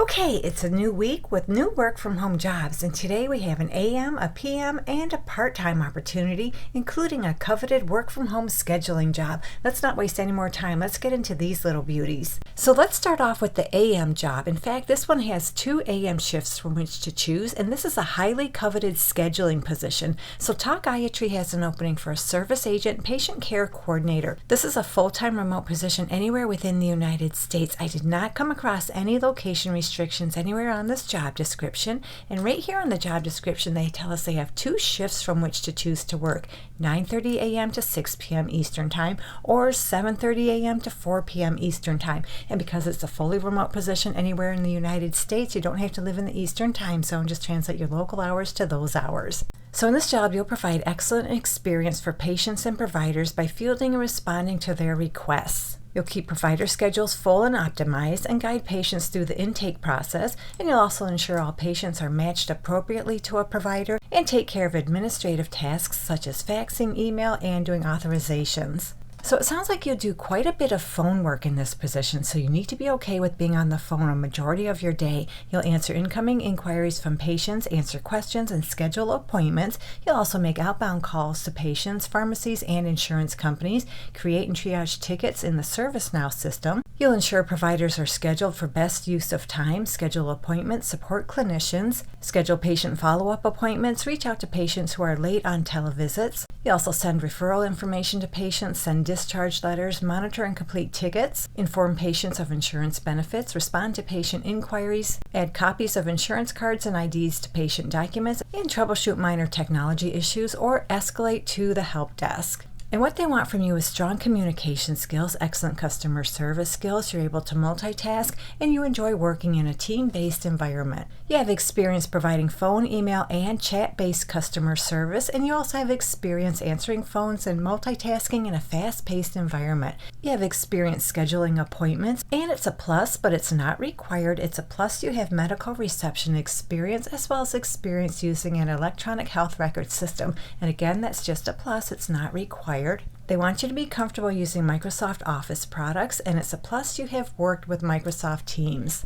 Okay, it's a new week with new work from home jobs, and today we have an AM, a PM, and a part-time opportunity, including a coveted work from home scheduling job. Let's not waste any more time. Let's get into these little beauties. So let's start off with the AM job. In fact, this one has 2 AM shifts from which to choose, and this is a highly coveted scheduling position. So Talkiatry has an opening for a service agent patient care coordinator. This is a full-time remote position anywhere within the United States. I did not come across any location restrictions anywhere on this job description, and right here on the job description they tell us they have 2 shifts from which to choose to work: 9:30 a.m. to 6 p.m. Eastern Time or 7:30 a.m. to 4 p.m. Eastern Time. And because it's a fully remote position anywhere in the United States, you don't have to live in the Eastern Time zone. Just translate your local hours to those hours. So in this job, you'll provide excellent experience for patients and providers by fielding and responding to their requests. You'll keep provider schedules full and optimized and guide patients through the intake process, and you'll also ensure all patients are matched appropriately to a provider and take care of administrative tasks such as faxing, email, and doing authorizations. So it sounds like you'll do quite a bit of phone work in this position, so you need to be okay with being on the phone a majority of your day. You'll answer incoming inquiries from patients, answer questions, and schedule appointments. You'll also make outbound calls to patients, pharmacies, and insurance companies, create and triage tickets in the ServiceNow system. You'll ensure providers are scheduled for best use of time, schedule appointments, support clinicians, schedule patient follow-up appointments, reach out to patients who are late on televisits. You also send referral information to patients, send discharge letters, monitor and complete tickets, inform patients of insurance benefits, respond to patient inquiries, add copies of insurance cards and IDs to patient documents, and troubleshoot minor technology issues or escalate to the help desk. And what they want from you is strong communication skills, excellent customer service skills, you're able to multitask, and you enjoy working in a team-based environment. You have experience providing phone, email, and chat-based customer service, and you also have experience answering phones and multitasking in a fast-paced environment. You have experience scheduling appointments, and it's a plus, but it's not required. It's a plus you have medical reception experience as well as experience using an electronic health record system. And again, that's just a plus. It's not required. They want you to be comfortable using Microsoft Office products, and it's a plus you have worked with Microsoft Teams.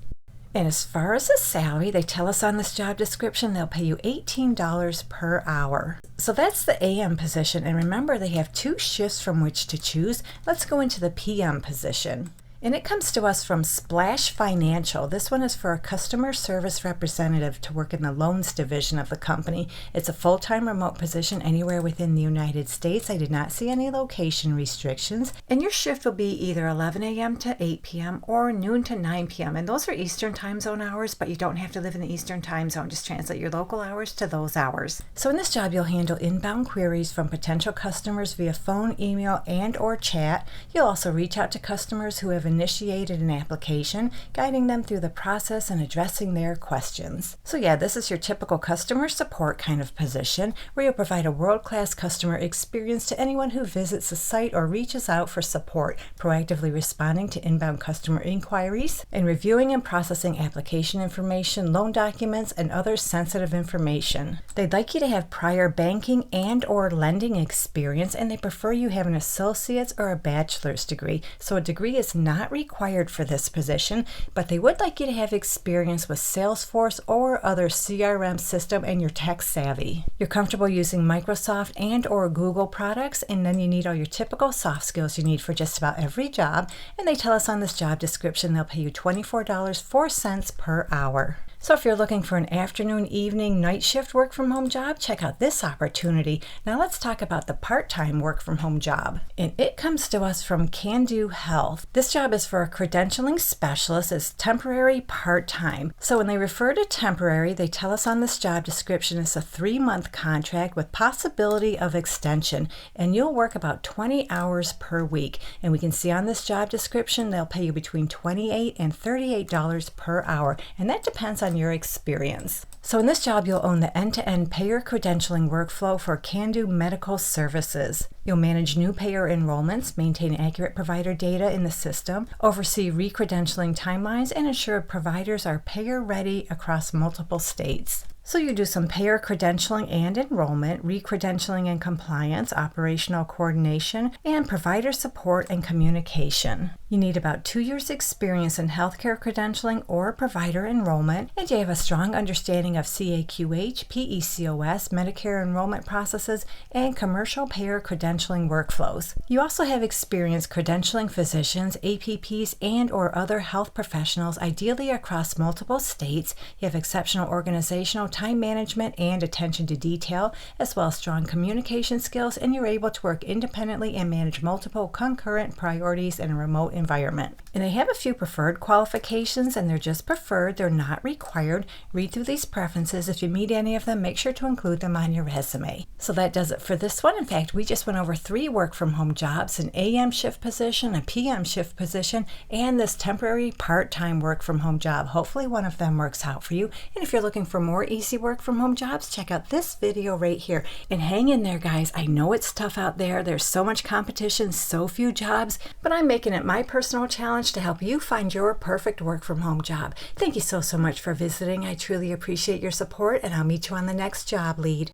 And as far as the salary, they tell us on this job description they'll pay you $18 per hour. So that's the AM position, and remember they have 2 shifts from which to choose. Let's go into the PM position. And it comes to us from Splash Financial. This one is for a customer service representative to work in the loans division of the company. It's a full-time remote position anywhere within the United States. I did not see any location restrictions. And your shift will be either 11 a.m. to 8 p.m. or noon to 9 p.m. And those are Eastern Time Zone hours, but you don't have to live in the Eastern Time Zone. Just translate your local hours to those hours. So in this job, you'll handle inbound queries from potential customers via phone, email, and or chat. You'll also reach out to customers who have initiated an application, guiding them through the process and addressing their questions. So yeah, this is your typical customer support kind of position where you'll provide a world-class customer experience to anyone who visits the site or reaches out for support, proactively responding to inbound customer inquiries, and reviewing and processing application information, loan documents, and other sensitive information. They'd like you to have prior banking and or lending experience, and they prefer you have an associate's or a bachelor's degree. So a degree is not required for this position, but they would like you to have experience with Salesforce or other CRM system and you're tech savvy. You're comfortable using Microsoft and or Google products, and then you need all your typical soft skills you need for just about every job, and they tell us on this job description they'll pay you $24.04 per hour. So if you're looking for an afternoon, evening, night shift work from home job, check out this opportunity. Now let's talk about the part-time work from home job. And it comes to us from Can Do Health. This job is for a credentialing specialist. It's temporary part-time. So when they refer to temporary, they tell us on this job description it's a 3-month contract with possibility of extension. And you'll work about 20 hours per week. And we can see on this job description they'll pay you between $28 and $38 per hour. And that depends on your experience. So in this job, you'll own the end-to-end payer credentialing workflow for Can Do Medical Services. You'll manage new payer enrollments, maintain accurate provider data in the system, oversee re-credentialing timelines, and ensure providers are payer-ready across multiple states. So you do some payer credentialing and enrollment, re-credentialing and compliance, operational coordination, and provider support and communication. You need about 2 years experience in healthcare credentialing or provider enrollment, and you have a strong understanding of CAQH, PECOS, Medicare enrollment processes, and commercial payer credentialing workflows. You also have experience credentialing physicians, APPs, and or other health professionals, ideally across multiple states. You have exceptional organizational, time management, and attention to detail, as well as strong communication skills, and you're able to work independently and manage multiple concurrent priorities in a remote environment. And they have a few preferred qualifications, and they're just preferred, they're not required. Read through these preferences. If you meet any of them, make sure to include them on your resume. So that does it for this one. In fact, we just went over 3 work from home jobs: an AM shift position, a PM shift position, and this temporary part-time work from home job. Hopefully one of them works out for you. And if you're looking for more easy work from home jobs, check out this video right here. And hang in there, guys. I know it's tough out there. There's so much competition, so few jobs, but I'm making it my personal challenge to help you find your perfect work from home job. Thank you so much for visiting. I truly appreciate your support, and I'll meet you on the next job lead.